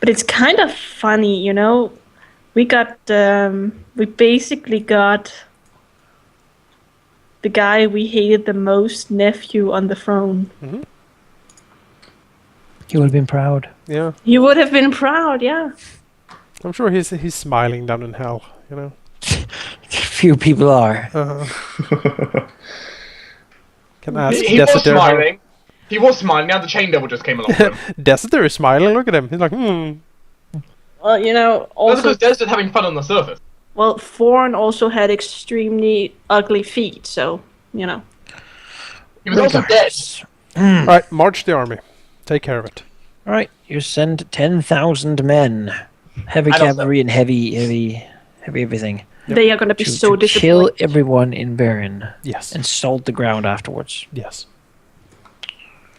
But it's kind of funny, you know. We basically got the guy we hated the most nephew on the throne. Mm-hmm. He would have been proud. Yeah. He would have been proud, yeah. I'm sure he's smiling down in hell, you know. Few people are. Can ask He was Desideri. smiling. He was smiling. Now the chain devil just came along with him. Desideri is smiling. Look at him. He's like, Well, you know, That's also, because Des is having fun on the surface. well, Thorn also had extremely ugly feet, so, you know. He was also dead. All right, march the army. Take care of it. All right, you send 10,000 men, heavy And also- cavalry and heavy everything, Yep. They are going to be so to kill disappointed. everyone in Baron Yes. and salt the ground afterwards. Yes.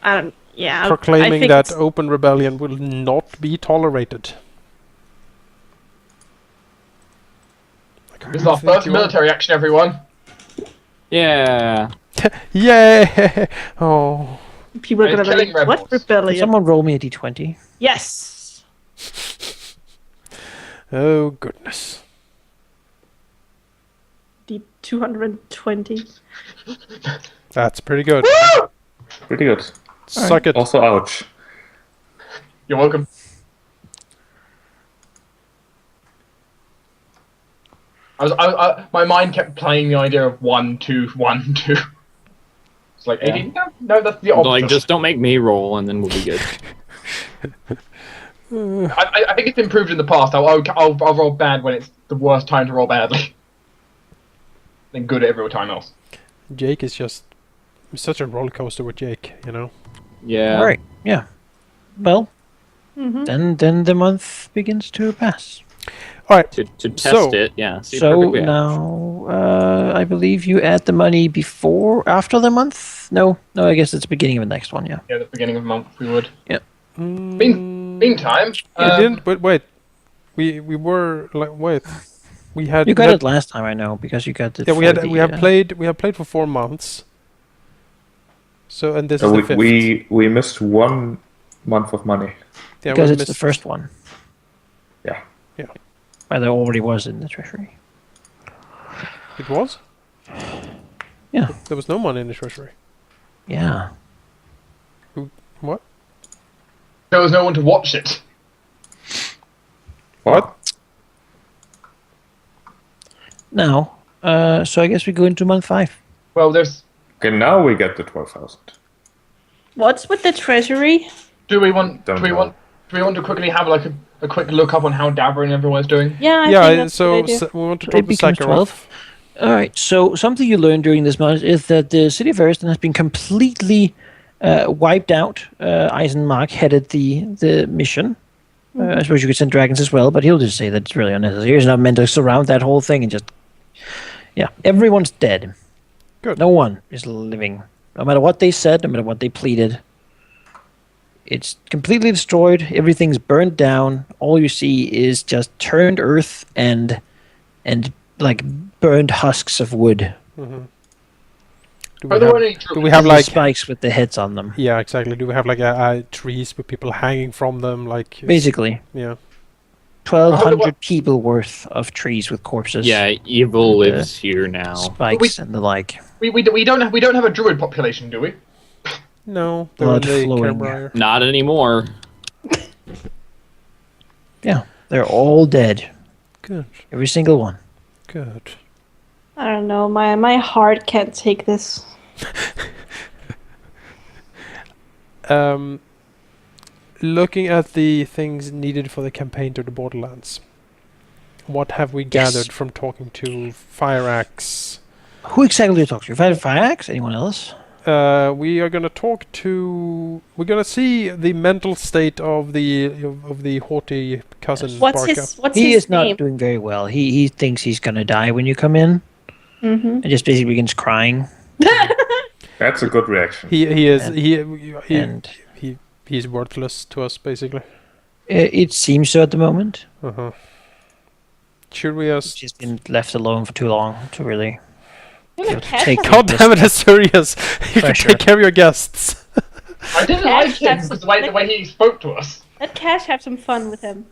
Yeah, I Proclaiming think that it's- open rebellion will not be tolerated. This is our first military action, everyone. Yeah. Yay! Oh. people are And going to killing be rebels. what Can rebellion? someone roll me a d20? Yes. Oh goodness. The 220. That's pretty good. Pretty good. Suck it. Also, ouch. You're welcome. My mind kept playing the idea of 1, 2, 1, 2. It's like 18. No, that's the opposite. Like, just don't make me roll, and then we'll be good. I think it's improved in the past. I'll roll bad when it's the worst time to roll badly. Then good every time else. Jake is just such a roller coaster with Jake, you know. Yeah. All right, yeah. Well, Mm-hmm. then the month begins to pass. All right. To test So- it, yeah. See So perfect, yeah. now, I believe you add the money after the month? No, I guess it's the beginning of the next one, yeah. Yeah, the beginning of the month we would. Mm, Meantime, we didn't. But wait, we were like wait. We had. You got met- it last time, I know, because you got it. Yeah, we for had. the, We have played for 4 months. So and this So is the fifth. we missed 1 month of money. Yeah, because we it's the missed- first one. Yeah. Yeah. Well, there already was in the treasury. It was. Yeah. There was no money in the treasury. Yeah. What? there was no one to watch it. What? Now, so I guess we go into month 5. Well, there's. Okay, now we get the 12,000. What's with the treasury? Do we want Don't to quickly have like a quick look up on how Dabber and everyone is doing? Yeah, I think Yeah. that's a So good idea. we want to It talk to becomes Sakharov. 12. All right. So something you learned during this month is that the city of Ariston has been completely wiped out. Eisenmark headed the mission. I suppose you could send dragons as well, but he'll just say that it's really unnecessary. He's not meant to surround that whole thing and just... Yeah, everyone's dead. Good. No one is living. No matter what they said, no matter what they pleaded. It's completely destroyed. Everything's burned down. All you see is just turned earth and like burned husks of wood. Do Are we there have, any do we have Little like spikes with the heads on them? yeah, exactly. Do we have like trees with people hanging from them? Like Basically, yeah. 1,200 people worth of trees with corpses. Yeah, evil lives here now. Spikes and the like. We don't have a druid population, do we? No, they're Blood in the flowing. Cairnbriar. Not anymore. Yeah, they're all dead. Good, Every single one. good. I don't know. My heart can't take this. Looking at the things needed for the campaign to the Borderlands, what have we gathered from talking to Fire Axe? Who exactly do you talk to? Fire Axe? Anyone else? We are gonna talk to. We're gonna see the mental state of the haughty cousin What's Barca. his He is name? not doing very well. He thinks he's gonna die when you come in, Mm-hmm. and just basically begins crying. That's a good reaction. He is And he's worthless to us basically. it seems so at the moment. Uh-huh. Should we He's just been left alone for too long to really Yeah, to Kash take has- God damn it, Asurius! You can Pressure. take care of your guests. I didn't like him because the way he spoke to us. Let Kash have some fun with him.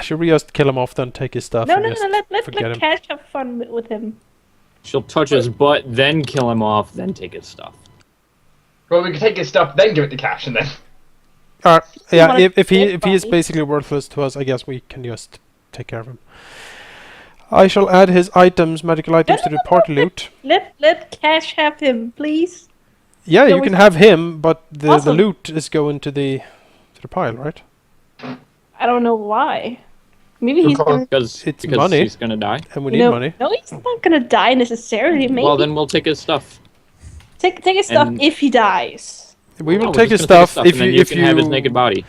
Should we just kill him off, then take his stuff? No, and no, just no. Let forget him? Kash have fun with him. She'll touch his butt, then kill him off, then take his stuff. Well, we can take his stuff, then give it to Kash, and then. Alright, yeah. wanna If he kill is Bobby? basically worthless to us, I guess we can just take care of him. I shall add his items, magical items, to the party loot. Let Kash have him, please. Yeah, So you can we- have him, but the Awesome. loot is going to the pile, right? I don't know why. Maybe he's gonna. Because It's money. he's gonna die. And we need No, money. no, he's not gonna die necessarily. Maybe Well, then we'll take his stuff. take his stuff and- if he dies. We will No, we're take his just gonna stuff take if and you then can have his naked body.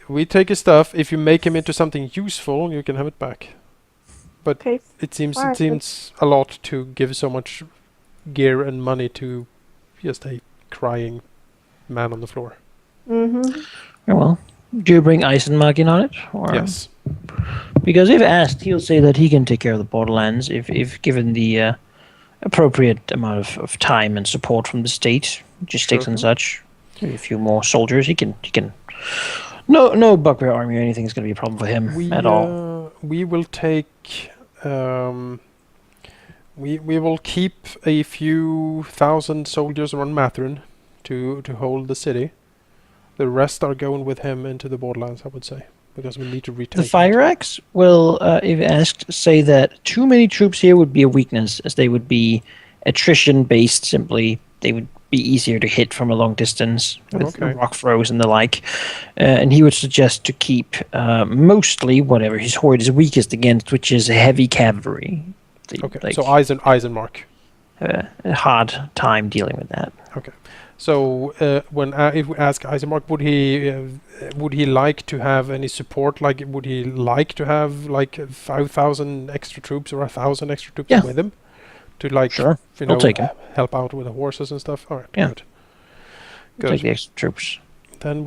We take his stuff. If you make him into something useful, you can have it back. Okay. It seems Alright, a lot to give so much gear and money to just a crying man on the floor. Mm-hmm. Oh, well, do you bring Eisenmark in on it? Or? Yes. Because if asked, he'll say that he can take care of the Borderlands if given the appropriate amount of time and support from the state, logistics and such. Maybe a few more soldiers. He can. No bugbear army or anything is going to be a problem for him at all. We will take. We will keep a few thousand soldiers around Mathrin to hold the city. The rest are going with him into the Borderlands, I would say, because we need to retake. The Fire Axe will, if asked, say that too many troops here would be a weakness, as they would be attrition-based simply. They would be easier to hit from a long distance with rock throws and the like. And he would suggest to keep mostly whatever his horde is weakest against, which is heavy cavalry. Okay, so Eisenmark. A hard time dealing with that. Okay. So when if we ask Eisenmark, would he like to have any support? Like, would he like to have like 5,000 extra troops or 1,000 extra troops with him to Sure. you I'll know, take him. help out with the horses and stuff? All right. Yeah. Good. Take the extra troops. Then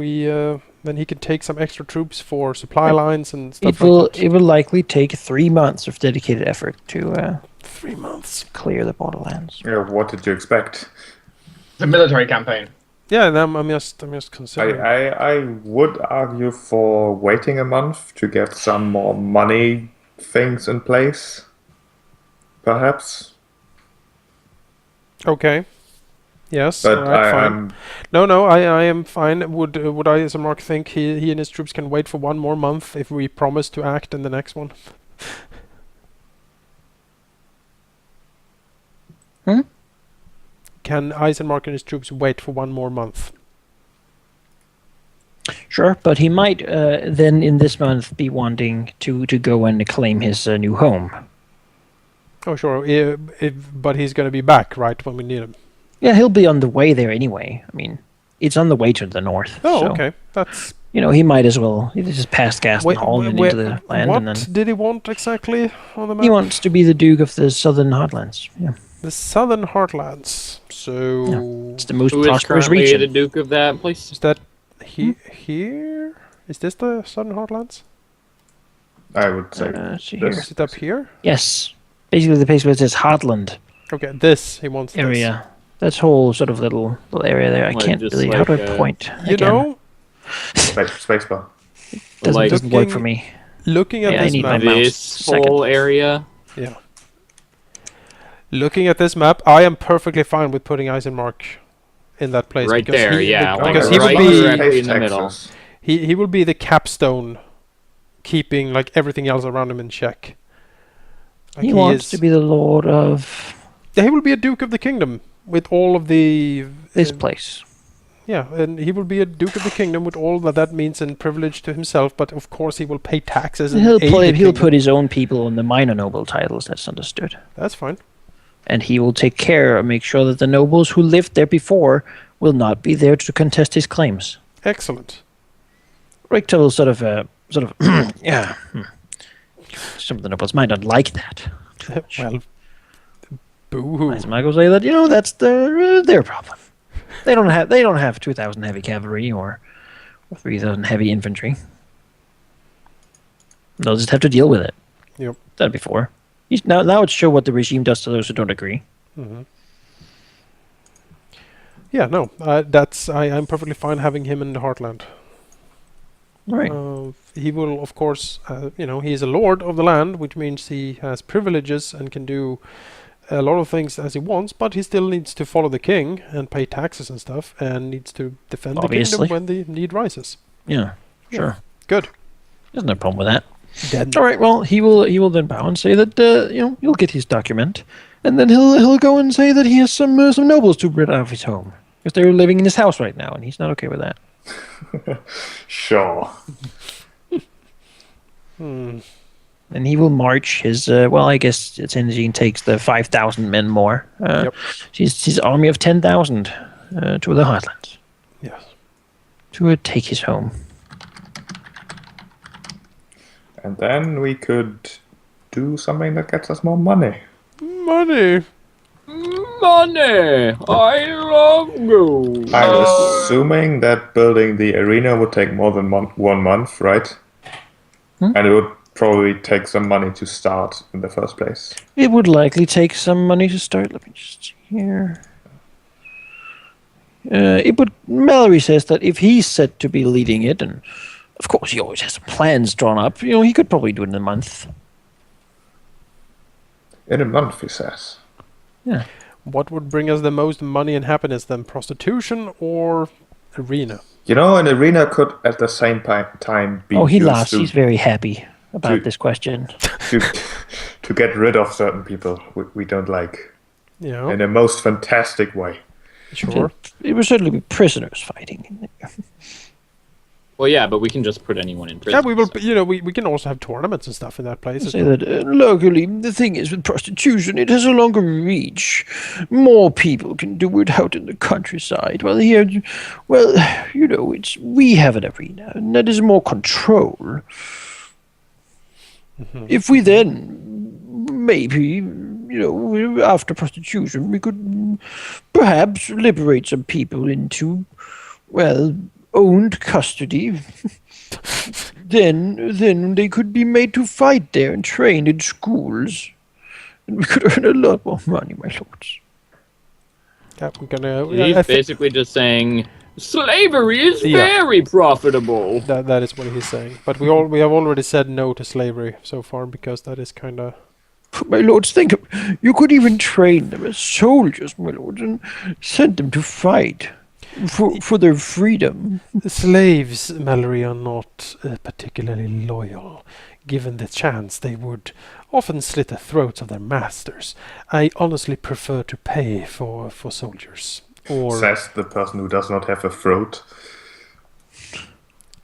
then he can take some extra troops for supply lines and stuff It will like that. it will likely take 3 months of dedicated effort to 3 months. clear the Borderlands. Yeah, what did you expect? It's a military campaign. Yeah, and I'm just considering. I would argue for waiting a month to get some more money things in place. Perhaps. Okay. Yes. But all right, fine. I'm No, I am fine. Would Eisenmark think he and his troops can wait for 1 more month if we promise to act in the next one? Can Eisenmark and his troops wait for 1 more month? Sure, but he might then in this month be wanting to go and claim his new home. Oh, sure. But he's going to be back, right, when we need him. Yeah, he'll be on the way there anyway. I mean, it's on the way to the north. Oh, so, okay. That's... You know, he might as well. He just past Gaston Hall and into the land, what and then did he want exactly on the map? he wants to be the Duke of the Southern Heartlands. Yeah, The Southern Heartlands. So... it's the most Who is prosperous currently region. the Duke of that place? Is that here? Is this the Southern Heartlands? I would say Let's see here. this. Is it up here? Yes, basically the place where it says Heartland Okay, this. He wants this. area. That's whole sort of little area there. I Like, can't just really. How like, do I point? You Again, know, Spacebar. doesn't like work for me. looking at Yeah, I this need my map... mouse. This Second. whole area. Yeah. Looking at this map, I am perfectly fine with putting Eisenmark in that place. Right because there, he, yeah, bec- like because right he will be directly in the middle. he will be the capstone, keeping like everything else around him in check. Like He wants to be the lord of Yeah, he will be a duke of the kingdom with all of the this place. Yeah, and he will be a duke of the kingdom with all that means and privilege to himself. But of course, he will pay taxes. And He'll aid the He'll kingdom. put his own people on the minor noble titles. That's understood. That's fine. And he will take care, make sure that the nobles who lived there before will not be there to contest his claims. Excellent. Richter will sort of, yeah. Some of the nobles might not like that too much. Well, boo-hoo. Eisenmark will say that that's their problem. They don't have 2,000 heavy cavalry or 3,000 heavy infantry. They'll just have to deal with it. Yep. Done before. Now it's show what the regime does to those who don't agree. Mhm. Yeah, no, I'm perfectly fine having him in the Heartland. Right. He will, of course, he is a lord of the land, which means he has privileges and can do a lot of things as he wants, but he still needs to follow the king and pay taxes and stuff, and needs to defend Obviously. the kingdom when the need rises. Yeah. Sure. Good. There's no problem with that. Then All right. Well, he will then bow and say that you'll get his document, and then he'll go and say that he has some nobles to rid out of his home because they're living in his house right now, and he's not okay with that. Sure. And he will march his. I guess Tenzin takes the 5,000 men more. Yep. His army of 10,000 to the Heartlands yes. to take his home. And then we could do something that gets us more money. Money. Money! I love gold. I'm assuming that building the arena would take more than 1 month, right? And it would probably take some money to start in the first place. It would likely take some money to start. Let me just see here. Mallory says that if he's said to be leading it, and of course he always has plans drawn up, he could probably do it in a month. In a month, he says. Yeah. What would bring us the most money and happiness then? Prostitution or arena? An arena could at the same time be He used laughs. He's very happy about this question. to get rid of certain people we don't like Yeah. in a most fantastic way. Sure. It would certainly be prisoners fighting. Well, yeah, but we can just put anyone in prison. Yeah, we will. so- We can also have tournaments and stuff in that place. Say that locally, the thing is with prostitution, it has a longer reach. More people can do it out in the countryside. While here, we have an arena, and that is more control. If we then, maybe, after prostitution, we could perhaps liberate some people into, owned custody. Then they could be made to fight there and trained in schools. And we could earn a lot more money, my lords. Yeah, we're gonna. He's basically just saying slavery is very profitable. That is what he's saying. But we have already said no to slavery so far because that is kind of. My lords, think of you could even train them as soldiers, my lords, and send them to fight for their freedom. The slaves, Mallory, are not particularly loyal. Given the chance, they would often slit the throats of their masters. I honestly prefer to pay for soldiers. Or Says the person who does not have a throat.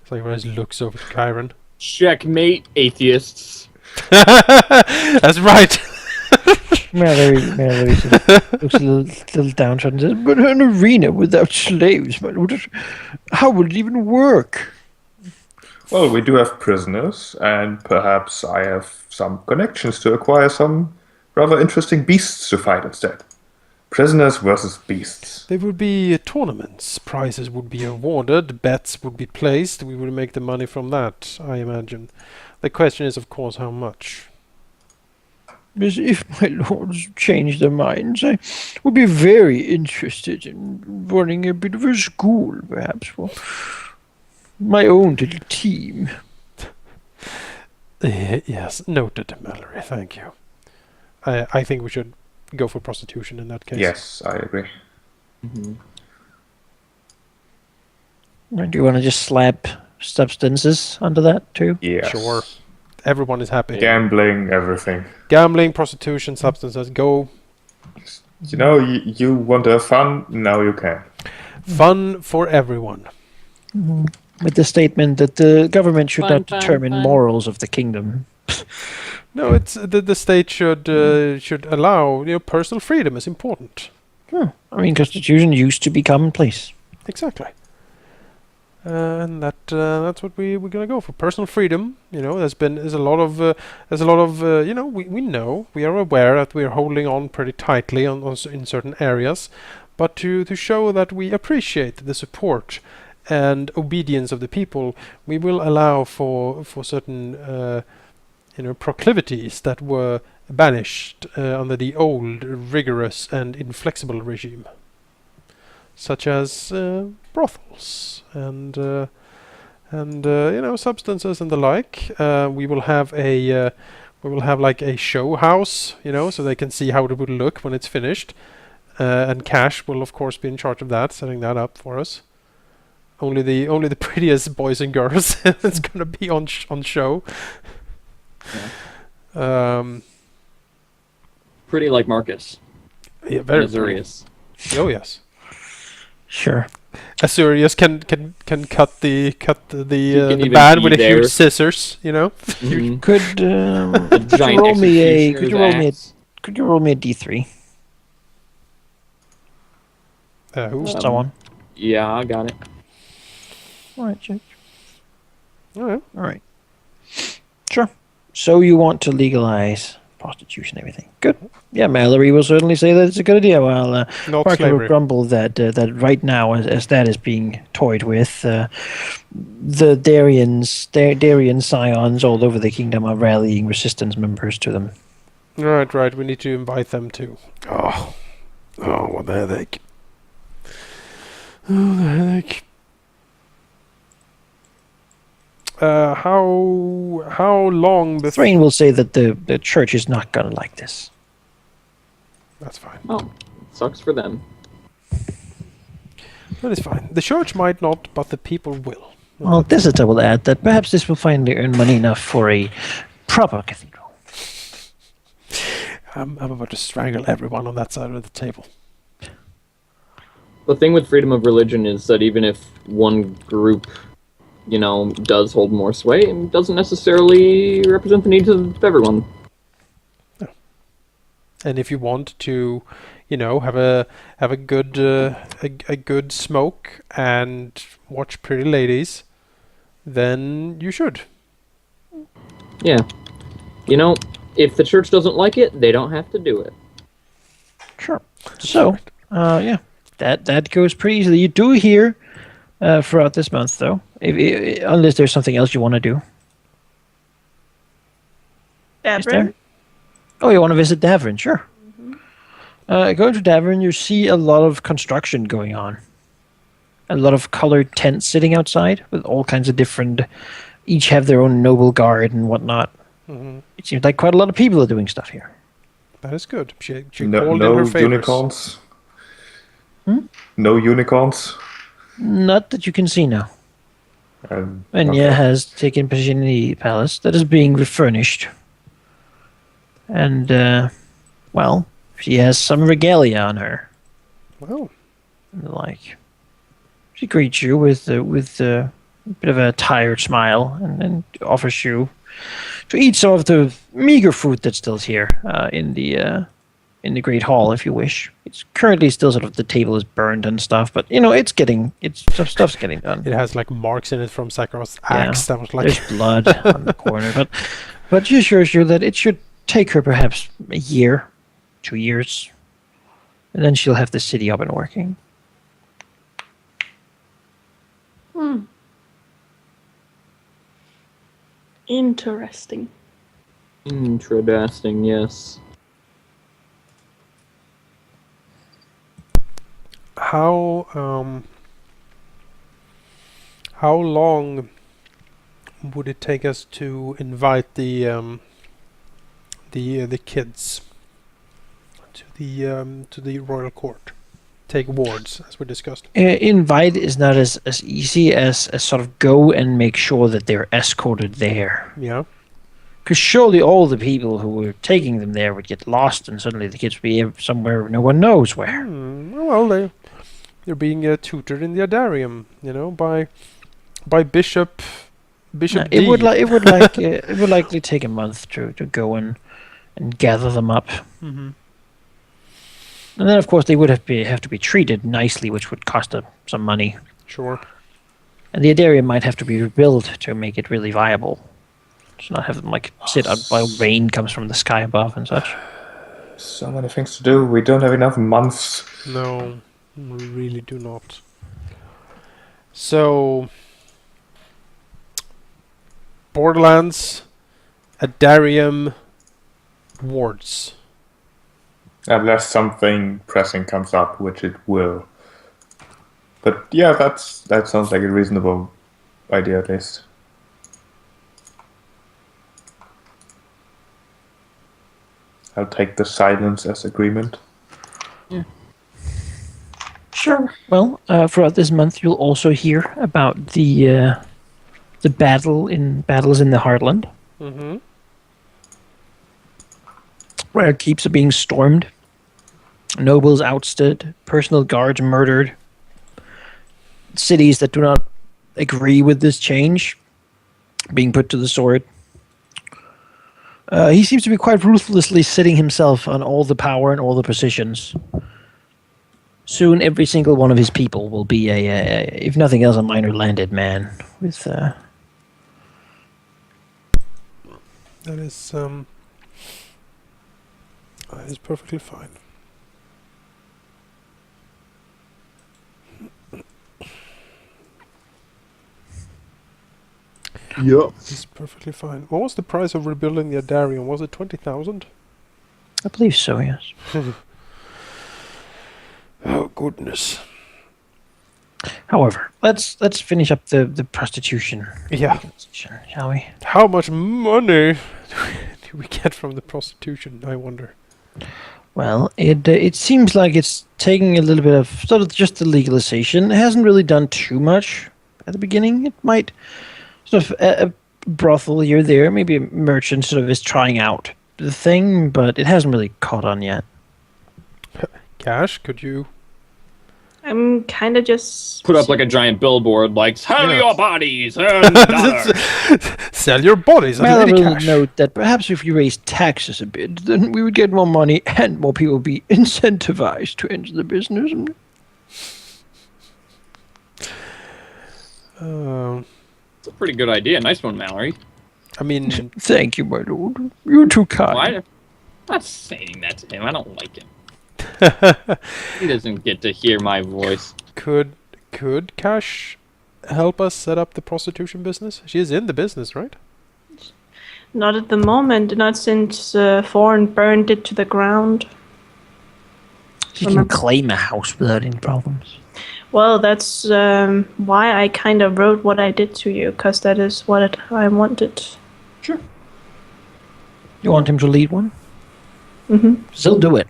Slavery looks over to Kyron. Checkmate, atheists. That's right. Mallory looks a little downtrodden. Says, but an arena without slaves, my lord, how would it even work? Well, we do have prisoners, and perhaps I have some connections to acquire some rather interesting beasts to fight instead. Prisoners versus beasts. There would be tournaments. Prizes would be awarded. Bets would be placed. We would make the money from that, I imagine. The question is, of course, how much. Because if my lords change their minds, I would be very interested in running a bit of a school, perhaps, for my own little team. Yes, noted, Mallory. Thank you. I think we should go for prostitution in that case. Yes, I agree. Do you want to just slap substances under that too? Yes. Sure. Everyone is happy. Gambling, everything. Gambling, prostitution, substances, go. You want to have fun? Now you can. Fun for everyone. With the statement that the government should Fun, not fun, determine fun. morals of the kingdom. No, it's the state should allow. Personal freedom is important. I mean, constitution used to be commonplace. Exactly. And that's what we're gonna go for. Personal freedom. There's a lot of we know, we are aware that we are holding on pretty tightly in certain areas, but to show that we appreciate the support and obedience of the people, we will allow for certain proclivities that were banished under the old rigorous and inflexible regime. such as brothels and substances and the like. We will have like a show house, so they can see how it would look when it's finished. And Kash will of course be in charge of that, setting that up for us. Only the prettiest boys and girls is gonna be on show. Yeah. Pretty like Marcus. Yeah, very Azurius. pretty. Oh yes. Sure. Azurius can cut the even band be with a there. huge scissors, Mhm. Could A could you giant roll me a executioner's axe. could you roll me a d3? Who? Someone. Yeah, I got it. All right, Jake. Alright. All right. Sure. So you want to legalize prostitution, everything? Good. Yeah, Mallory will certainly say that it's a good idea. While Not Parker will slavery. grumble that that right now, as that is being toyed with, the Darien scions all over the kingdom are rallying resistance members to them. Right. We need to invite them too. Oh, what a headache. Oh, the headache. How long before? Thrain will say that the church is not going to like this. That's fine. Oh, sucks for them. That is fine. The church might not, but the people will. Well, this is I will add that perhaps this will finally earn money enough for a proper cathedral. I'm about to strangle everyone on that side of the table. The thing with freedom of religion is that even if one group, does hold more sway, it doesn't necessarily represent the needs of everyone. And if you want to, have a good a good smoke and watch pretty ladies, then you should. Yeah. If the church doesn't like it, they don't have to do it. Sure. So, yeah, that goes pretty easily. You do hear throughout this month, though, unless there's something else you want to do. Is there? Davrin? Oh, you want to visit Davrin? Sure. Going to Davrin, you see a lot of construction going on. A lot of colored tents sitting outside with all kinds of different. Each have their own noble guard and whatnot. Mm-hmm. It seems like quite a lot of people are doing stuff here. That is good. She No, called in no her favors. unicorns. No unicorns. Not that you can see now. And Enya okay. has taken position in the palace that is being refurnished. And, well, she has some regalia on her. Well, And the like. She greets you with a bit of a tired smile and offers you to eat some of the meager food that still's here in the great hall, if you wish. It's currently still sort of the table is burned and stuff, but some stuff's getting done. it has like marks in it from Sakhar's Yeah. axe. That was like There's blood on the corner, but she assures you that it should take her perhaps a year, 2 years, and then she'll have the city up and working. Interesting. Interesting, yes. how long would it take us to invite the kids to the royal court? Take wards, as we discussed. Invite is not as easy as sort of go and make sure that they're escorted there. Yeah. Because surely all the people who were taking them there would get lost, and suddenly the kids would be somewhere no one knows where. Well, they're being tutored in the Adarium, by Bishop D. It would likely take a month to go and gather them up. Mm-hmm. And then, of course, they would have to be treated nicely, which would cost some money. Sure. And the Adarium might have to be rebuilt to make it really viable. To not have them sit out while rain comes from the sky above and such. So many things to do. We don't have enough months. No, we really do not. So, Borderlands, Adarium, wards. Unless something pressing comes up, which it will. But yeah, that sounds like a reasonable idea at least. I'll take the silence as agreement. Sure. Well, throughout this month, you'll also hear about the battles in the Heartland, Mm-hmm. where keeps are being stormed, nobles ousted, personal guards murdered, cities that do not agree with this change being put to the sword. He seems to be quite ruthlessly sitting himself on all the power and all the positions. Soon, every single one of his people will be if nothing else, a minor landed man with. That is perfectly fine. Yep. It's perfectly fine. What was the price of rebuilding the Adarian? Was it 20,000? I believe so. Yes. Oh goodness. However, let's finish up the prostitution. Yeah. Shall we? How much money do we get from the prostitution? I wonder. Well, it seems like it's taking a little bit of sort of just the legalization. It hasn't really done too much at the beginning. It might sort of a brothel here or there, maybe a merchant sort of is trying out the thing, but it hasn't really caught on yet. Cash, could you? I'm kind of just Put up like a giant billboard, like sell Yeah. your bodies and $1. Sell your bodies. Well, I Little will cash. note that perhaps if you raise taxes a bit, then we would get more money and more people would be incentivized to enter the business. It's a pretty good idea. Nice one, Mallory. I mean, Thank you, my lord. You're too kind. Why? I'm not saying that to him. I don't like him. He doesn't get to hear my voice. could Cash help us set up the prostitution business? She is in the business, right? not at the moment, not since Thorn burned it to the ground. You can claim a house without any problems. Well, that's why I kind of wrote what I did to you, because that is what I wanted. Sure. You want him to lead one? Mm-hmm. Still do it.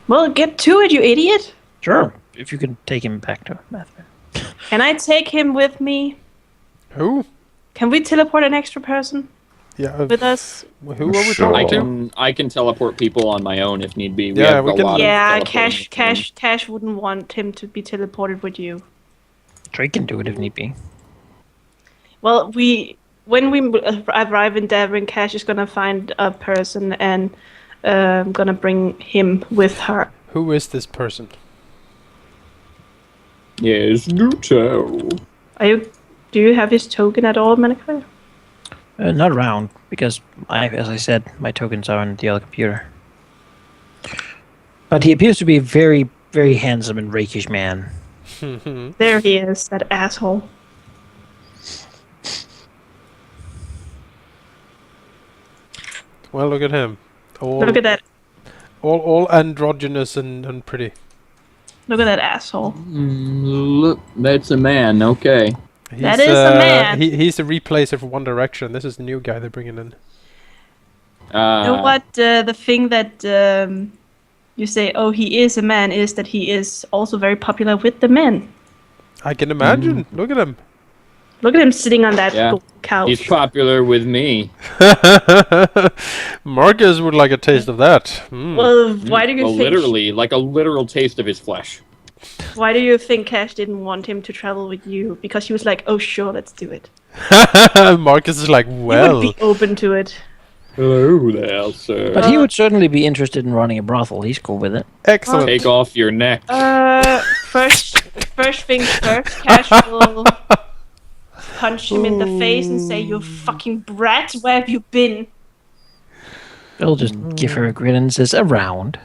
Well, get to it, you idiot! Sure. If you can take him back to Mathman. Can I take him with me? Who? Can we teleport an extra person Yeah. with us? Who are we Sure. talking to? I can teleport people on my own if need be. Yeah, have we a can- lot of Yeah, teleporting. Cash wouldn't want him to be teleported with you. Drake can do it if need be. Well, when we arrive in Devon, Cash is gonna find a person and gonna bring him with her. Who is this person? Yes, do tell. Do you have his token at all, Manikai? Not around, because as I said, my tokens are on the other computer. But he appears to be a very, very handsome and rakish man. There he is, that asshole. Well, look at him. Look at that. All androgynous and pretty. Look at that asshole. Look, that's a man. Okay. That is a man. He's a replacer for One Direction. This is the new guy they're bringing in. You know what? The thing that you say, oh, he is a man, is that he is also very popular with the men. I can imagine. Look at him. Look at him sitting on that Yeah. gold couch. He's popular with me. Marcus would like a taste of that. Mm. Well, why do you Well, think? literally, like a literal taste of his flesh. Why do you think Cash didn't want him to travel with you? Because he was like, oh, sure, let's do it. Marcus is like, He well, would be open to it. Hello there, sir. But he would certainly be interested in running a brothel. He's cool with it. excellent. Take off your neck. First things first, Cash will punch him in the face and say, you fucking brat, where have you been? He'll just give her a grin and says, around,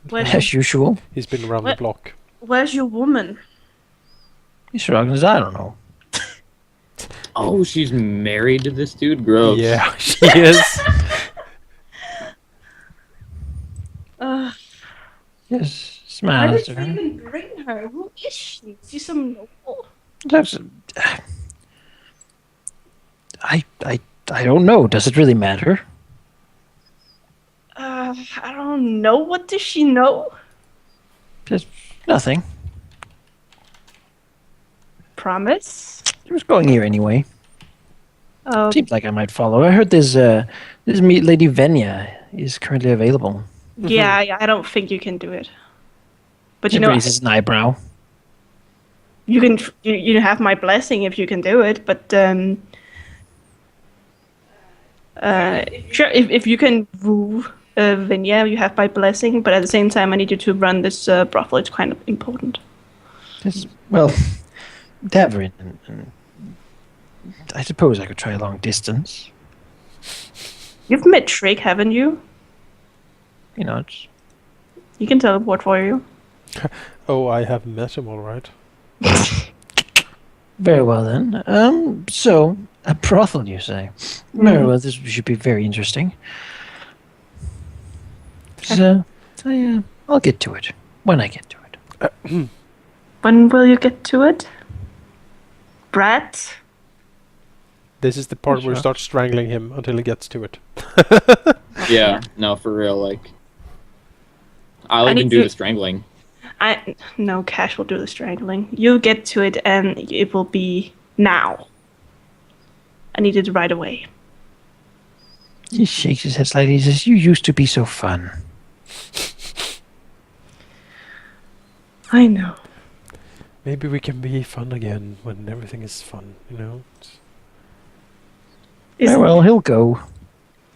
Where's, as usual. He's been around the What? block. where's your woman? He shrugs, I don't know. Oh, she's married to this dude? Gross. Yeah, she is. Ugh, Yes, why smiles did to you her. even bring her. Who is she? She's some noble. That's, I don't know. Does it really matter? I don't know. What does she know? Just nothing. Promise? She was going here anyway. Oh, Seems like I might follow. I heard this Lady Venya is currently available. yeah, I don't think you can do it. But He raises an eyebrow. you can. You have my blessing if you can do it. But sure, if you can woo Vinya, you have my blessing. But at the same time, I need you to run this brothel. It's kind of important. Well, Davrin, and I suppose I could try a long distance. You've met Shrek, haven't you? You know, it's He can teleport for you. Oh, I have met him, all right. very well then. So a brothel, you say? Very well. This should be very interesting. So, I'll get to it when I get to it. When will you get to it? Brat? This is the part where Sure. you start strangling him until he gets to it. Yeah, no, for real. Like, I'll I even need do to- the strangling. No, Kash will do the strangling. You'll get to it and it will be now. I need it right away. He shakes his head slightly. He says, "You used to be so fun." I know. Maybe we can be fun again when everything is fun, you know? It's Very well, he'll go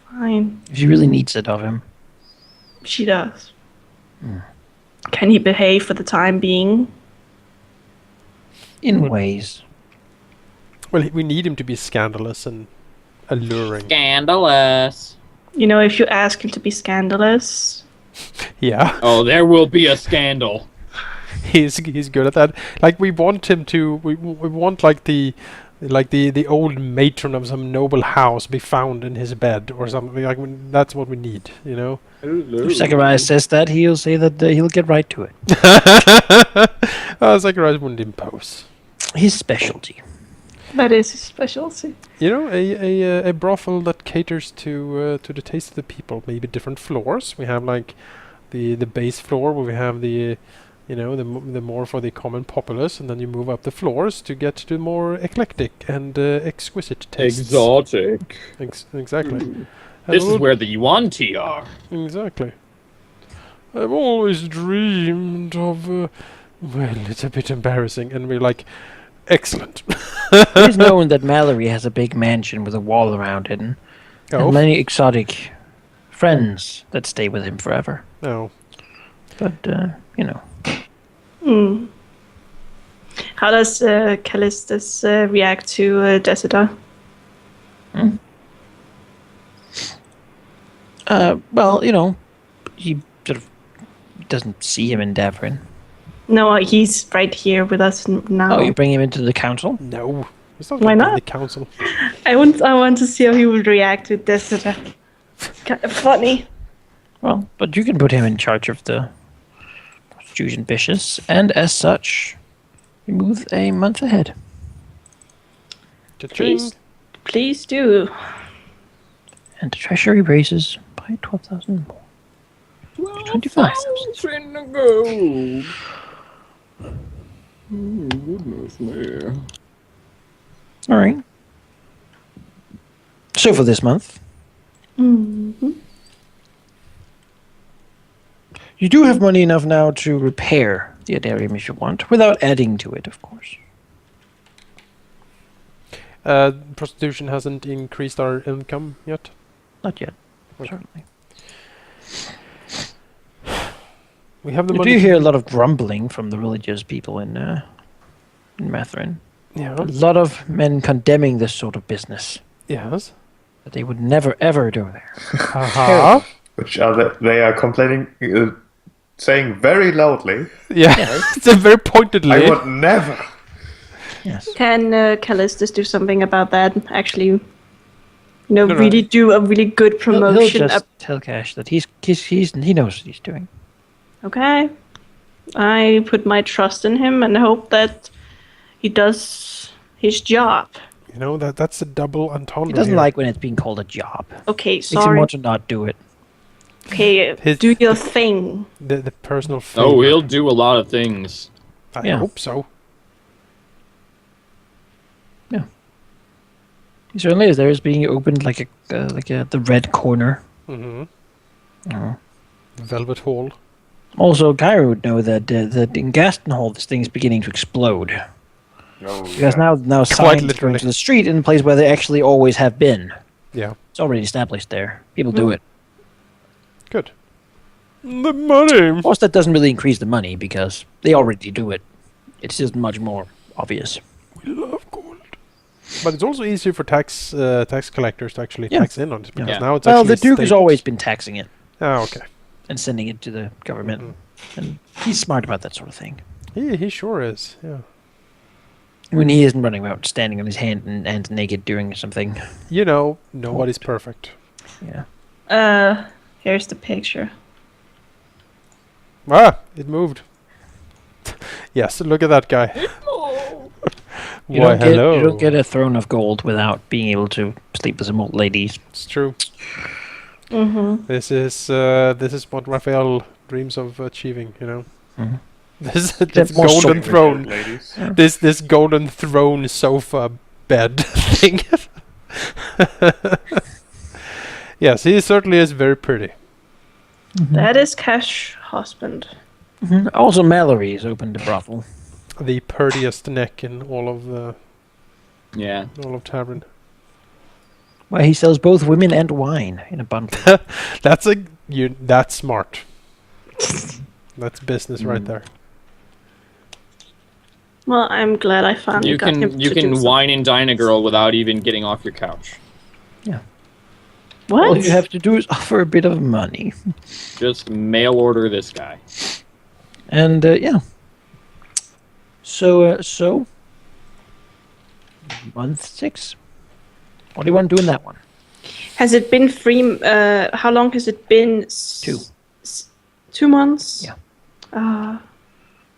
fine. if she really needs it of him. She does. Can he behave for the time being? In ways. Well, we need him to be scandalous and alluring. Scandalous. You know, if you ask him to be scandalous, Yeah, Oh, there will be a scandal. he's good at that. Like we want him to. We want like the old matron of some noble house be found in his bed or something. Like that's what we need, you know. If Zacharias says that, he'll say that he'll get right to it. Zacharias wouldn't impose. His specialty. that is his specialty. You know, a brothel that caters to the taste of the people. Maybe different floors. We have like the base floor where we have the the more for the common populace, and then you move up the floors to get to more eclectic and exquisite tastes. Exotic. Exactly. This And is where the Yuan-Ti are. Exactly. I've always dreamed of. Well, it's a bit embarrassing, and we're like, excellent. It is known that Mallory has a big mansion with a wall around it, and Oh, many exotic friends that stay with him forever. no. But, you know. Hmm. How does Callistus react to Desida? Well, you know, he sort of doesn't see him in Davrin. No, he's right here with us now. Oh, you bring him into the council? No. It's not Why gonna be not? the council. I want to see how he would react to Desida. Kind of funny. Well, but you can put him in charge of the prostitution vicious, and as such, you move a month ahead. Cha-ching. Please do. And the treasury raises by 12,000 more. 25,000. In the gold. Oh, goodness me. All right. So for this month, you do have money enough now to repair the Adarium if you want, without adding to it, of course. Prostitution hasn't increased our income yet. Not yet, Okay. certainly. We have the You money. do hear a lot of grumbling from the religious people in Matherin. Yeah. A lot of men condemning this sort of business. Yes. That they would never ever do there. Haha. Which they are complaining, saying very loudly, Yeah. It's a very pointedly. I would never. Yes. Can Callistus do something about that? Actually, you know, No, no. really do a really good He'll promotion. just tell Kash that he knows what he's doing. Okay. I put my trust in him and hope that he does his job. You know, that's a double entendre. He doesn't here. like when it's being called a job. Okay, Makes him sorry. want to not do it. Okay, His- do your thing. the personal favor. Oh, he'll do a lot of things. I Yeah. hope so. He certainly is. There is being opened like the red corner. Mm-hmm. Oh. Velvet Hall. Also, Cairo would know that in Gaston Hall, this thing is beginning to explode. Oh, Because yeah. now signs going literally. to the street in a place where they actually always have been. Yeah. It's already established there. People do it. Good. The money. Of course, that doesn't really increase the money because they already do it. It's just much more obvious. We love gold. But it's also easier for tax collectors to actually Yeah. tax in on it because Yeah. now it's Well, actually the Duke has state. always been taxing it Oh, okay. and sending it to the government. And he's smart about that sort of thing. He sure is. Yeah. When he isn't running out standing on his hands naked doing something. You know, nobody's perfect. Yeah. Here's the picture. Ah, it moved. Yes, look at that guy. You Why, hello. don't get a throne of gold without being able to sleep with some old ladies. It's true. Mm-hmm. This is what Raphael dreams of achieving. You know. Mhm. This more golden soft. throne. Ladies. This golden throne sofa bed thing. Yes, he certainly is very pretty. That is Kash husband. Also, Mallory has opened a brothel. The prettiest neck in all of Yeah. Tavern. Where he sells both women and wine in a bundle. That's smart. That's business right there. Well, I'm glad I finally You got him can you to do can something. wine and dine a girl without even getting off your couch. What? All you have to do is offer a bit of money. Just mail order this guy. And, yeah. So, month 6. What do you want to do in that one? Has it been 3? How long has it been? 2. 2 months. Yeah.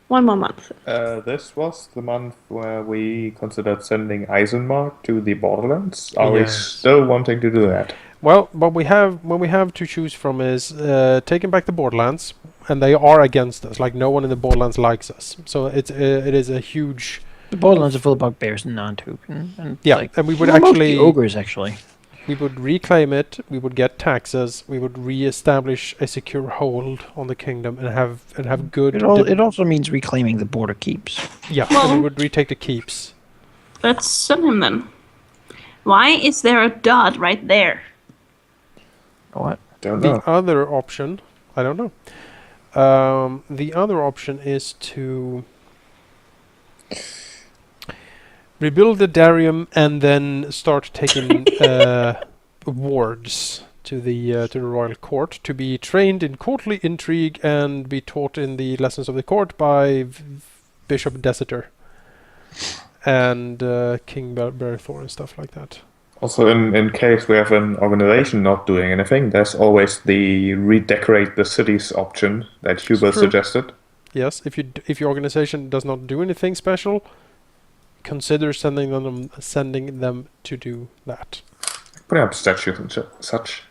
1 more month. This was the month where we considered sending Eisenmark to the Borderlands. Are we Yes. still wanting to do that? Well, what we have to choose from is taking back the Borderlands, and they are against us. Like no one in the Borderlands likes us, so it is a huge. The Borderlands are full of bugbears and Nantuk. And Yeah, like, and we would well, mostly actually ogres, actually. we would reclaim it. We would get taxes. We would re-establish a secure hold on the kingdom and have good. It also means reclaiming the border keeps. Yeah, Well- and we would retake the keeps. Let's send him then. Why is there a dot right there? What? Don't The know. other option, I don't know. The other option is to rebuild the Darium and then start taking wards to the royal court to be trained in courtly intrigue and be taught in the lessons of the court by Bishop Desitor and King Berthor and stuff like that. Also, in case we have an organization not doing anything, there's always the redecorate the cities option that Hubert true. suggested. Yes, if your organization does not do anything special, consider sending them to do that. Putting up statues and such.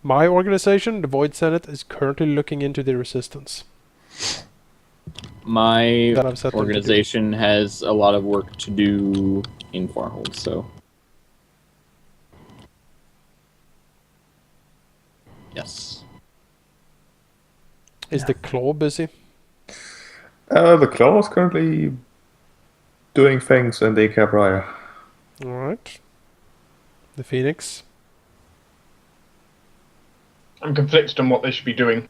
My organization, the Void Senate, is currently looking into the resistance. My That I've set them to do. organization has a lot of work to do in Farhold, so yes. Is the Claw busy? The Claw is currently doing things in the Cabraya. Alright. The Phoenix. I'm conflicted on what they should be doing.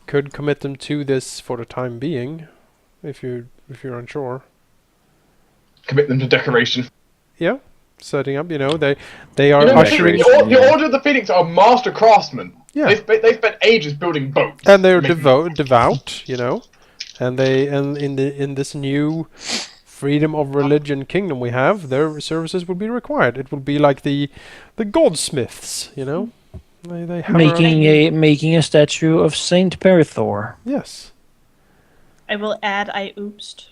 Could commit them to this for the time being, if you're unsure. Commit them to decoration. Yeah, setting up. They are You know, ushering, the Order of the Phoenix are master craftsmen. Yeah. They spent ages building boats. and they're making- devout. And in this new freedom of religion kingdom we have, their services will be required. It will be like the goldsmiths. They hammer out- Making a statue of Saint Perithor. Yes. I will add I oopsed.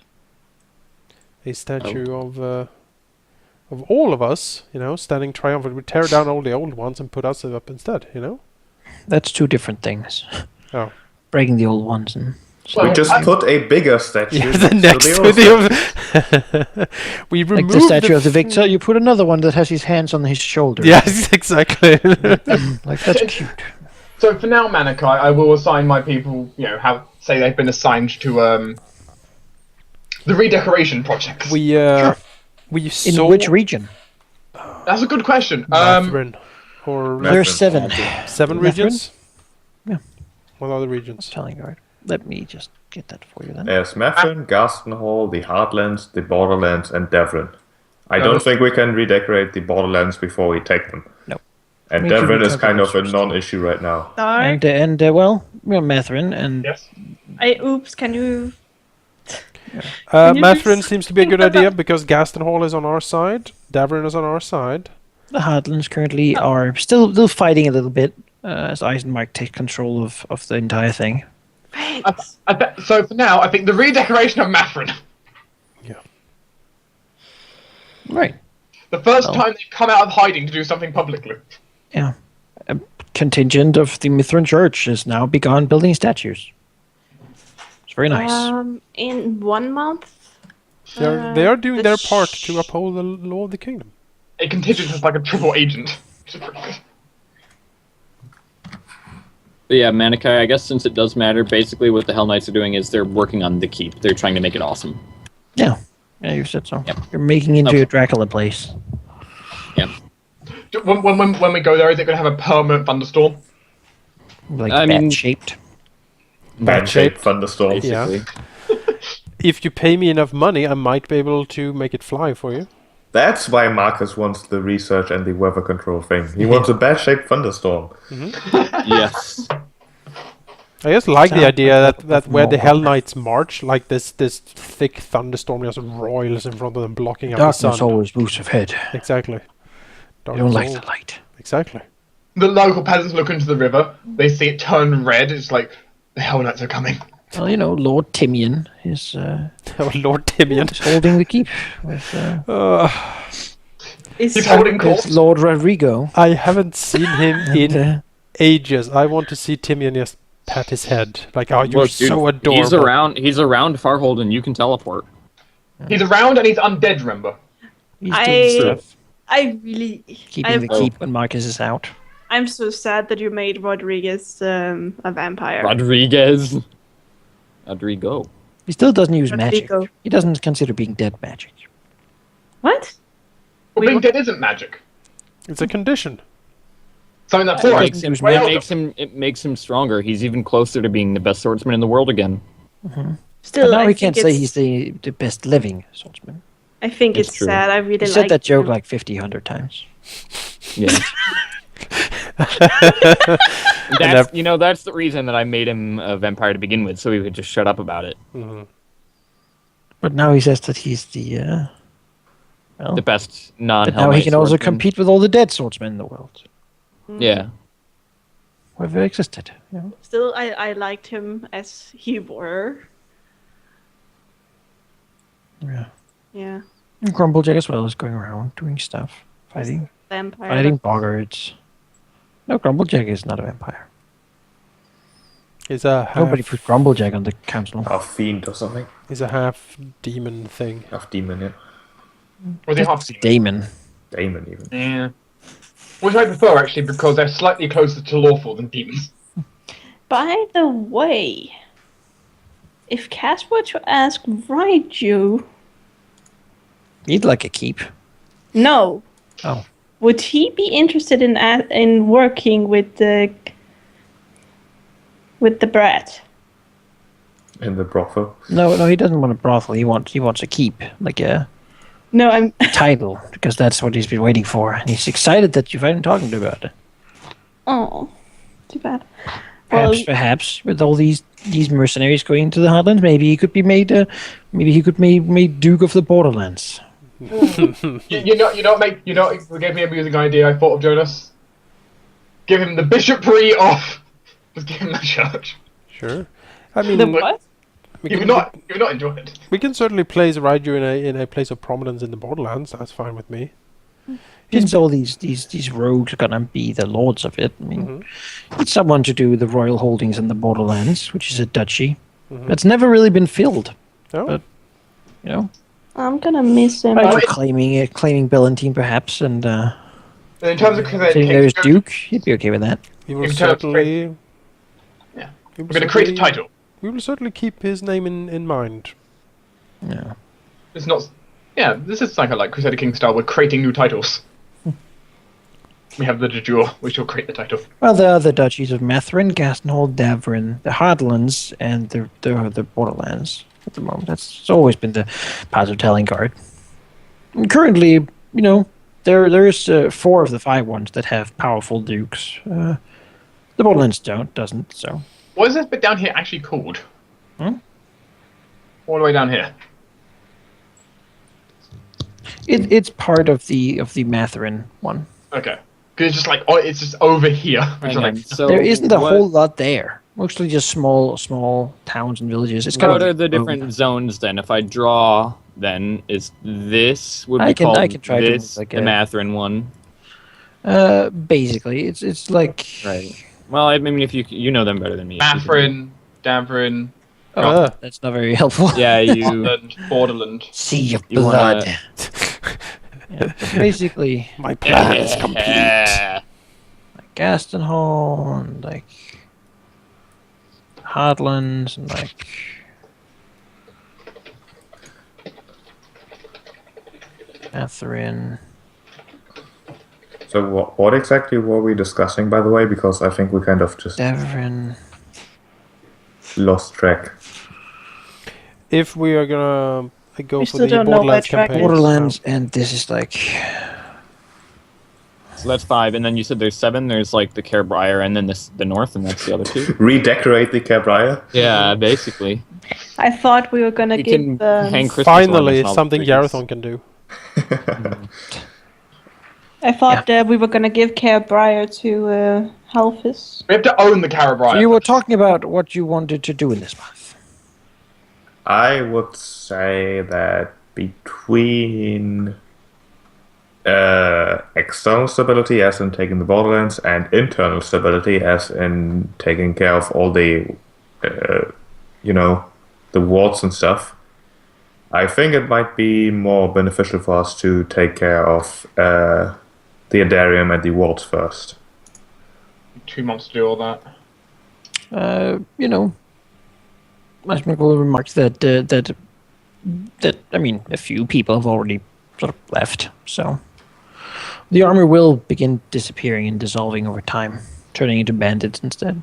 A statue of all of us, standing triumphant. We tear down all the old ones and put us up instead, That's two different things. Oh. Breaking the old ones and... We just put a bigger statue next to to the old the we like removed the statue of the victor, you put another one that has his hands on his shoulder. Yes, exactly. Like, that's cute. So for now, Manikai, I will assign my people, say they've been assigned to the redecoration project. we In saw which region? That's a good question. Mathrin, or There's seven. 7 Mathrin? regions. Yeah. What are the regions? Telling you, right? Let me just get that for you then. There's Mathrin, Garstenhall, the Heartlands, the Borderlands, and Devon. I don't think we can redecorate the Borderlands before we take them. No. And We can Devon is kind of a redecorate non-issue right now. Dark. Well, we're Mathrin, and Yes. Can you... Mathrin seems to be a good think idea about- because Gaston is on our side, Davern is on our side. the Heartlands currently are still fighting a little bit as Eisenmark takes control of the entire thing. Right. So for now, I think the redecoration of Mathrin. Right. The first time they've come out of hiding to do something publicly. Yeah. A contingent of the Mithrin Church has now begun building statues. It's very nice. In 1 month? They are doing their part to uphold the law of the kingdom. A contingent is like a triple agent. But yeah, Manikai, I guess since it does matter, basically what the Hell Knights are doing is they're working on the keep. They're trying to make it awesome. Yeah, you said so. Yep. You're making into Okay. a Dracula place. Yeah. When we go there, is it going to have a permanent thunderstorm? Like I mean- bat-shaped. Bad-shaped thunderstorm. Basically. If you pay me enough money, I might be able to make it fly for you. That's why Marcus wants the research and the weather control thing. He wants a bad-shaped thunderstorm. Yes. I just like the Sound idea like that where the more. Hell Knights march, like this thick thunderstorm just roils in front of them, blocking out the Darkness sun. always moves ahead. Exactly. They don't like Darkness the light. Exactly. The local peasants look into the river. They see it turn red. It's like, the Hell Knights are coming. Well, Lord Timian is Oh, Lord Timian. holding the keep with, He's holding court. with Lord Rodrigo. I haven't seen him in And, ages. I want to see Timian just pat his head. Like, oh, you're Look, dude, so adorable. He's around Farhold and you can teleport. He's around and he's undead, remember? he's doing stuff, I really... keeping the keep when Marcus is out. I'm so sad that you made Rodriguez a vampire. Rodrigo. He still doesn't use magic. Rodrigo. He doesn't consider being dead magic. What? Well, being dead isn't magic. It's a condition. Something that's It right. doesn't use Well, magic. It makes him stronger. He's even closer to being the best swordsman in the world again. Still, But now I we think can't say it's- he's the best living swordsman. I think It's it's true. sad. I really He like said that joke him. like 100 times. Yeah. That's the reason that I made him a vampire to begin with, so he would just shut up about it. But now he says that he's the The best non but now he can also compete with all the dead swordsmen in the world. Yeah. Who ever existed. Still, I liked him as he were. Yeah. Yeah. And Grumblejack as well is going around doing stuff. Fighting Vampire. boggards. No, Grumblejack is not a vampire. He's a half, Nobody put Grumblejack on the council. Half fiend or something. he's a half demon thing. Half demon, yeah. Or they half demon. Damon. Damon, even. Yeah. Which I prefer, actually, because they're slightly closer to lawful than demons. By the way, if Cass were to ask Raiju, He'd like a keep. no, Oh. would he be interested in working with the brat? In the brothel. No, he doesn't want a brothel. He wants a keep, like a No, I'm. title, because that's what he's been waiting for. And he's excited that you find him talking about it. Oh, too bad. Well, Perhaps with all these mercenaries going into the Highlands, maybe he could be made. Made Duke of the Borderlands. You know, we gave me a amusing idea I thought of, Jonas. give him the bishopry of. Just give him the church. Sure. I mean, The what? You would not enjoy it. we can certainly place Raiju in a place of prominence in the Borderlands. That's fine with me. Since all these rogues are gonna be the lords of it, I mean, it's someone to do the royal holdings in the Borderlands, which is a duchy that's never really been filled. No? But you know, I'm gonna miss him. Right. claiming Ballantine perhaps, and In terms of Crusader saying there's Kings, Duke, he'd be okay with that. We will In terms of certainly. Yeah. we will we're going to create a certainly- title. We will certainly keep his name in mind. Yeah. It's not. Yeah, this is like Crusader King style. We're creating new titles. We have the de jure. We shall create the title. Well, there are the duchies of Matherin, Gastenhold, Davrin, the Heartlands, and the Borderlands at the moment. It's always been the path of Talingard. And currently, you know, there's 4 of the 5 ones that have powerful dukes. The Borderlands doesn't. So What is this bit down here actually called? Hmm? All the way down here. it's part of the Matherin one. Okay. Because it's just like it's just over here. Which is Hang on, like, so There isn't a what- whole lot there. Mostly just small towns and villages. It's kind What of are the different zones then? If I draw, then is this would be I can called try to make this like the a- Matherin one, basically it's like right? Well, I mean, if you know them better than me. if you can- Davrin, oh, that's not very helpful. Yeah, you. Scotland, Borderland. Sea of You blood. wanna- Yeah, but basically, My plan is complete. like Gastenhall and like Heartlands and like Matherin. So what exactly were we discussing, by the way? Because I think we kind of just Davrin. lost track. If we are gonna go We for still the don't know where Borderlands track campaign, is. Borderlands, and this is like So that's 5, and then you said there's 7. There's like the Carebriar, and then the north, and that's the other 2. Redecorate the Cabriar. Yeah, basically. I thought we were gonna You give can the. hang Christmas finally, ornaments it's on something trees. Yarathon can do. I thought we were gonna give Care Briar to Halfis. We have to own the Carabrian. so you were talking about what you wanted to do in this month. I would say that between external stability, as in taking the Borderlands, and internal stability, as in taking care of all the, the wards and stuff, I think it might be more beneficial for us to take care of the Adarium and the wards first. 2 months to do all that. You know, as Michael remarked that I mean, a few people have already sort of left, so the army will begin disappearing and dissolving over time, turning into bandits instead,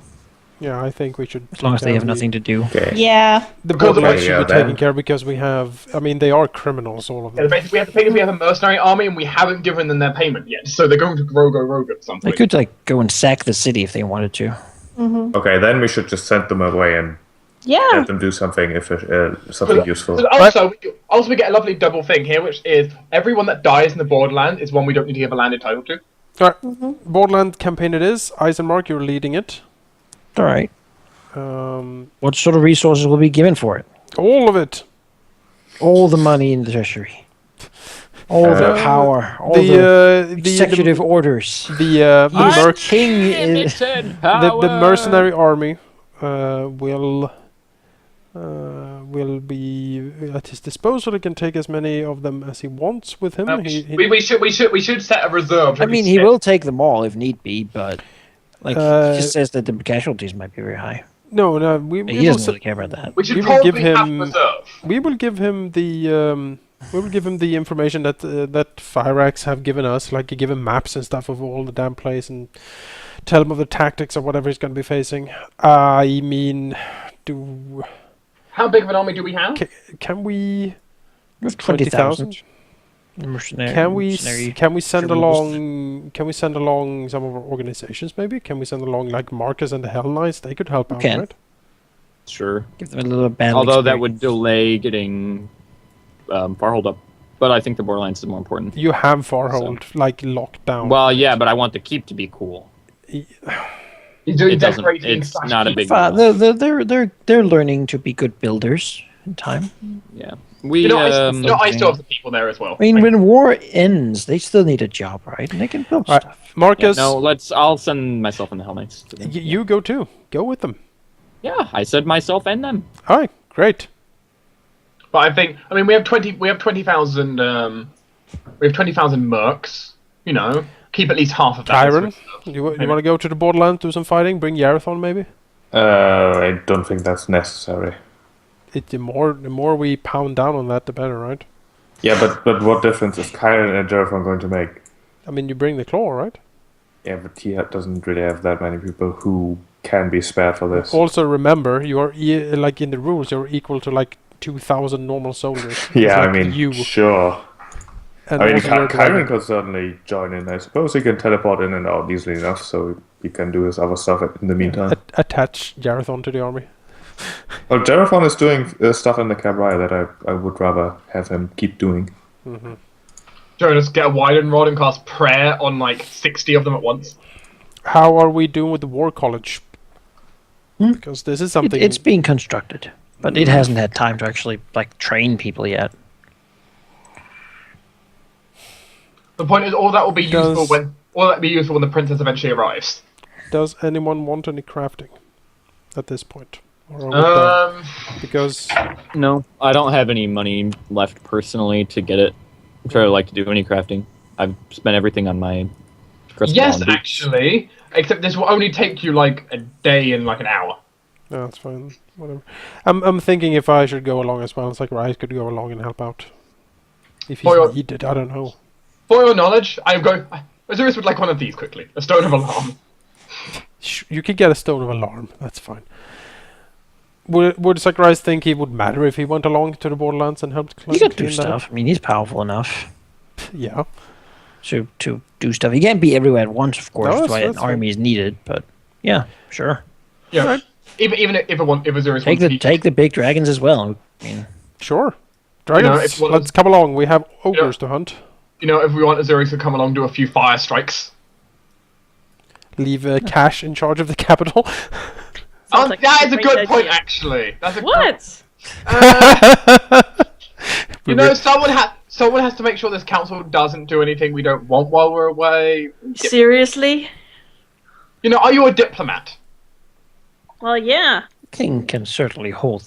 Yeah, I think we should. as long as they have nothing to do. Okay. Yeah. The Because of Borderlands it, should yeah, be taken then. care of because we have. I mean, they are criminals, all of Yeah, them. basically, the thing is we have a mercenary army and we haven't given them their payment yet, so they're going to rogue at some They point. could like go and sack the city if they wanted to. Okay, then we should just send them away and Yeah. let them do something something useful. So also we get a lovely double thing here, which is everyone that dies in the Borderland is one we don't need to give a landed title to. Borderland campaign it is. Eisenmark, you're leading it. All right. Um, What sort of resources will be given for it? all of it. All the money in the treasury, all the power, all The the the executive orders. the merc- King is the mercenary army will be at his disposal. He can take as many of them as he wants with him. We should set a reserve. I mean, he will take them all if need be, but like he just says that the casualties might be very high. No, He will doesn't s- really care about that. We should we will give probably have him- reserve. we will give him the information that that Fyrax have given us, like you give him maps and stuff of all the damn place and tell him of the tactics or whatever he's going to be facing. I mean, How big of an army do we have? can we With 20,000? mercenary. Can we send criminals. along some of our organizations? Maybe can we send along like Marcus and the Hell Knights? They could help out, can. right? Sure. Give them a little battle. Although that would experience. delay getting Farhold up. But I think the Borderlands is more important. You have Farhold like locked down. Well, yeah, but I want the keep to be cool. He's doing It doesn't. decorating. It's not a big Fine. deal. They're learning to be good builders in time. Yeah. We I still have the people there as well. I mean, when war ends, they still need a job, right? And they can build Right. stuff. Marcus, I'll send myself and the Hell Knights to them. you go too. Go with them. Yeah, I said myself and them. All right, great. But we have 20,000 we have 20,000 mercs, you know. Keep at least half of that. Tyron, you want to go to the borderlands, do some fighting, bring Yarathon maybe? I don't think that's necessary. The more we pound down on that, the better, right? Yeah, but what difference is Kyron and Jeraphon going to make? I mean, you bring the claw, right? Yeah, but he doesn't really have that many people who can be spared for this. Also, remember, you are like in the rules, you're equal to like 2,000 normal soldiers. Yeah, It's I like mean, you. sure. And I mean, also you're Kyron the- could certainly join in. I suppose he can teleport in and out easily enough, so he can do his other stuff in the meantime. attach Yarathon to the army. Well, Jeraphon is doing stuff in the Cabria that I would rather have him keep doing. Jonas, get a Wyden rod and cast prayer on like 60 of them at once. How are we doing with the war college? Because this is something. It's being constructed, but it hasn't had time to actually like train people yet. The point is, all that will be Does- useful when the princess eventually arrives. Does anyone want any crafting at this point? Or are we done? Because No, I don't have any money left personally to get it. I'm sure I'd like to do any crafting. I've spent everything on my crystal Yes, ball boots. actually. Except this will only take you like a day and like an hour. no, that's fine. Whatever. I'm thinking if I should go along as well. It's like Rise could go along and help out. If he's For your- needed, I don't know. For your knowledge, Osiris would like one of these quickly. A stone of alarm. You could get a stone of alarm. That's fine. Would Sakurai think he would matter if he went along to the Borderlands and helped He could do clean that up? stuff. I mean, he's powerful enough Yeah. to do stuff. He can't be everywhere at once, of course. No, That's why an that's fine. army is needed. But yeah, sure. Yeah. Right. Even if Osiris Take wants to the big dragons as well. I mean, Sure. Dragons, if one- let's come along. We have ogres to hunt. you know, if we want Osiris to come along, do a few fire strikes. Leave Kash in charge of the capital. Sounds like that a is a great good point, idea. actually. That's a What? You know, someone has to make sure this council doesn't do anything we don't want while we're away. Seriously? You know, are you a diplomat? Well, yeah. king can certainly hold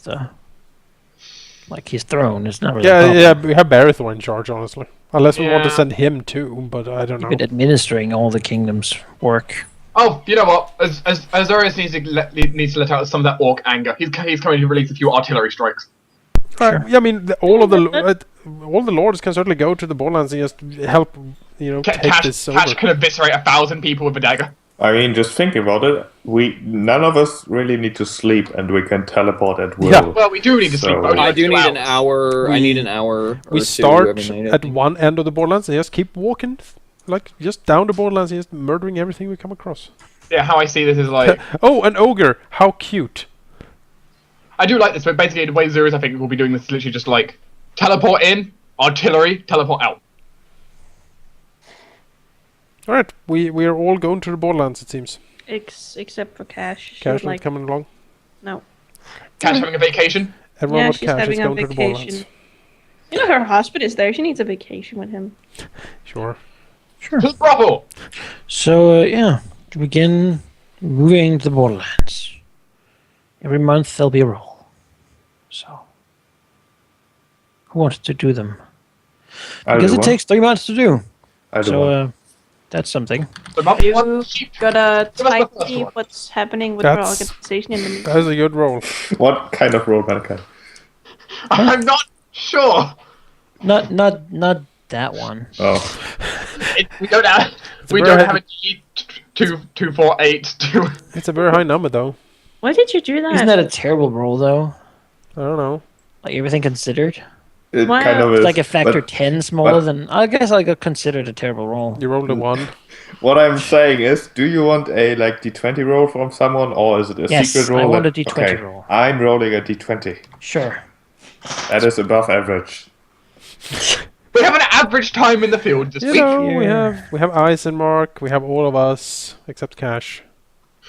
his throne. It's not really. Yeah, we have Barithor in charge, honestly. Unless we want to Yeah. send him too, but I don't know. Been administering all the kingdom's work. Oh, you know what? As Osiris needs to let out some of that orc anger. He's coming to release a few artillery strikes. Sure. Yeah, I mean, all the lords can certainly go to the Borderlands and just help, take this over. Cash can eviscerate 1,000 people with a dagger. I mean, just think about it. None of us really need to sleep, and we can teleport at will. Yeah. Well, we do need to sleep. So- but only I like do 2 need an hours. hour. I need an hour. We or two start every night, I at think. one end of the Borderlands and just keep walking, just down the Borderlands and just murdering everything we come across. Yeah, how I see this is like... Oh, an ogre! How cute! I do like this, but basically the way Osiris, I think, will be doing this is literally just like... Teleport in, artillery, teleport out. All right, we are all going to the Borderlands, it seems. Except for Cash. She Cash would not coming along. No. Cash having a vacation. Everyone Yeah, but she's Cash is having a going to the Borderlands. vacation. You know, her husband is there. She needs a vacation with him. Sure. Sure. To the brothel. So to begin moving to the Borderlands. Every month there'll be a roll. So, who wants to do them? I'll Because do it one. takes 3 months to do. I'll do So one. that's something. So month You one, sheep. gotta Give us the type first see one. what's happening with her That's- organization in the meantime. That is a good roll. What kind of roll, Malachi? I'm not sure. Not that one. Oh, We don't have. We very don't high- have a G 248 to. It's a very high number, though. Why did you do that? Isn't that a terrible roll though? I don't know. Like everything considered? it Wow. kind of It's is. like a factor but 10 smaller but- than. I guess I could consider it a terrible roll. You rolled a 1. What I'm saying is, do you want a D20 roll from someone, or is it a Yes, secret roll? I want a that- D20 okay, roll. I'm rolling a D20. Sure. That is above average. We have an average time in the field this You week. know, Yeah. we have Eisenmark, we have all of us except Kash.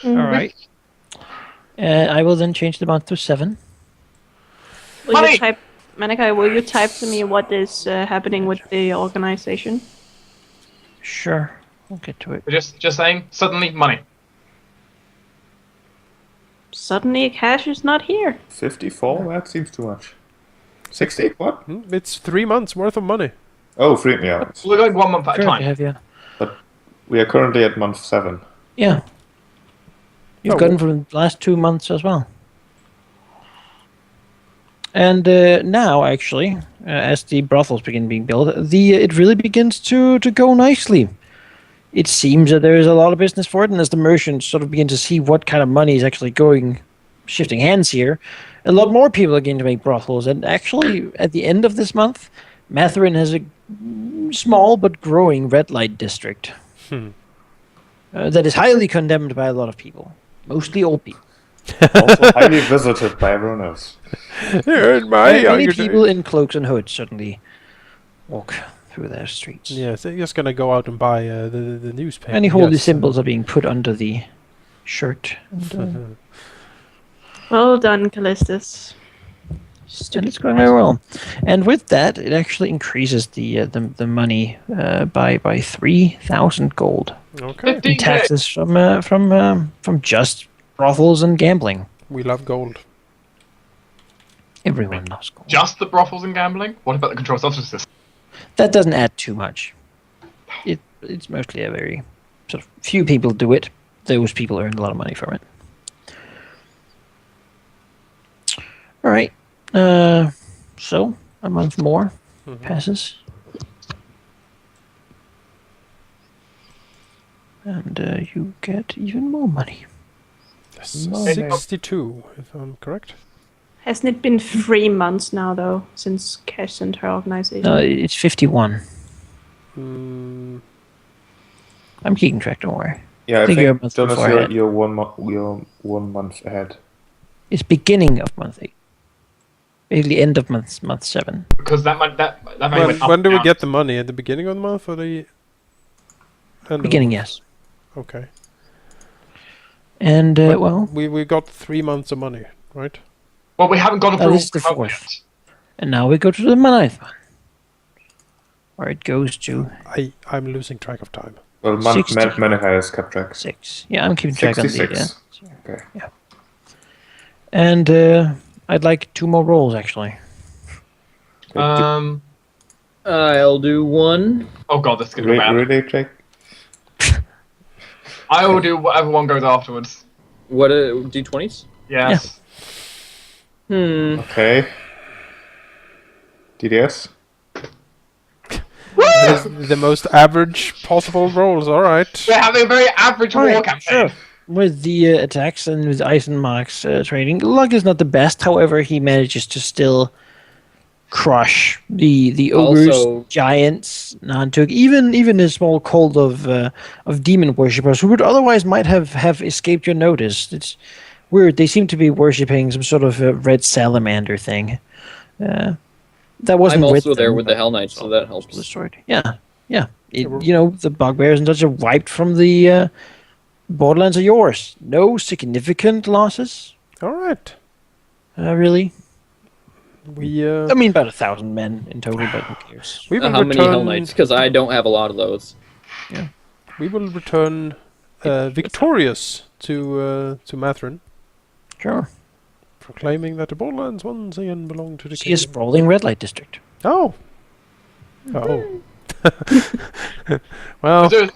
All right. I will then change the month to 7. Will Money! you type, Manika, will you type to me what is happening with the organization? Sure, we'll get to it. We're just saying, suddenly money. Suddenly, Cash is not here. 54? That seems too much. 60? What? It's 3 months worth of money. Oh, 3, yeah. We're going 1 month at a Sure, time. you have, yeah. But we are currently at month 7. Yeah. You've Oh, gotten from the last 2 months as well. And now, actually, as the brothels begin being built, it really begins to go nicely. It seems that there is a lot of business for it, and as the merchants sort of begin to see what kind of money is actually shifting hands here, a lot more people are going to make brothels. And actually, at the end of this month, Matherin has a small but growing red light district that is highly condemned by a lot of people, mostly old people. Also highly visited by everyone else. Many people in cloaks and hoods certainly walk through their streets. Yes, they're just gonna go out and buy the newspaper. Many holy yes. symbols are being put under the shirt. And, Well done, Callistus. and it's going very well. And with that, it actually increases the money by 3,000 gold Okay, 15 in taxes from just brothels and gambling. we love gold. Everyone loves gold. Just the brothels and gambling? What about the controlled substances? That doesn't add too much. It's mostly a very sort of few people do it. Those people earn a lot of money from it. All right. So a month more passes, and you get even more money. Yes, Money. 62, if I'm correct. Hasn't it been 3 months now, though, since Cash sent her organization? No, it's 51. Mm, I'm keeping track. Don't worry. Yeah, I think you're a think month Jonas, beforehand. you're 1 month ahead. It's beginning of month 8. Basically, end of month 7. Because that money went up when do we and get down. the money? At the beginning of the month or the end of the Beginning, month? yes. Okay. And But well, we got 3 months of money, right? Well, we haven't got Oh, approval this is the from 4th. yet. and now we go to the ninth one, where it goes to I'm losing track of time. Well, 60. Manica has kept track. 6. Yeah, I'm keeping track on the 66. Okay. And I'd like 2 more rolls, actually. I'll do 1. Oh god, this is gonna be bad. Really, Jake? I will do whatever one goes afterwards. What D20s? Yes. Okay. DDS? That is the most average possible rolls, alright. We're having a very average war Alright, campaign. sure. With the attacks and with Eisenmark's trading, luck is not the best. However, he manages to still crush the ogres, Also- giants, Nantuk, even a small cult of demon worshippers who would otherwise might have escaped your notice. It's weird. They seem to be worshipping some sort of red salamander thing. That wasn't I'm with also there them, with the Hell Knights, so that helps. destroyed. Yeah. The bugbears and such are wiped from the borderlands are yours. No significant losses, Alright. really. We I mean, about 1,000 men in total, but who cares? we will How many Hell return Knights? Because I don't have a lot of those. we will return victorious to Matherin, Sure. proclaiming that the Borderlands once again belong to the See a kingdom. sprawling red light district. Oh. Oh. Well, Zer's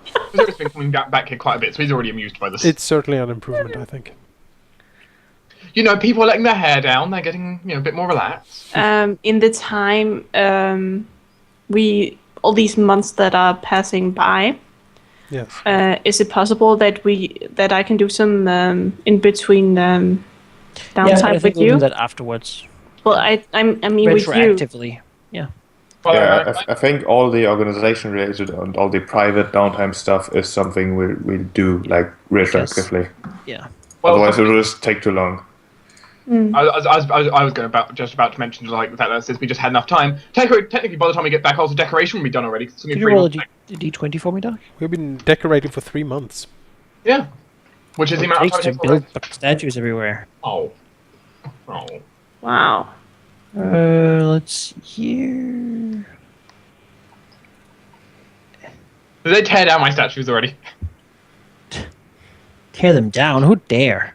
been coming back here quite a bit, so he's already amused by this. it's certainly an improvement, I think. You know, people are letting their hair down, they're getting, a bit more relaxed. In the time, all these months that are passing by, Yes. is it possible that I can do some in between downtime I think with we'll you? do that afterwards. Well, I mean with you. Retroactively. Yeah. But, Yeah, I think all the organization related and all the private downtime stuff is something we'll do like retroactively. Yeah. well, Otherwise, it'll just take too long. I was just about to mention like that since we just had enough time. Technically, by the time we get back, also decoration will be done already. It's gonna be Could you roll a 3 D20 for me, Doc? We've been decorating for 3 months. Yeah, which is the amount of time it takes to build statues everywhere. Oh. Wow. Let's see here. Did they tear down my statues already? Tear them down? Who dare?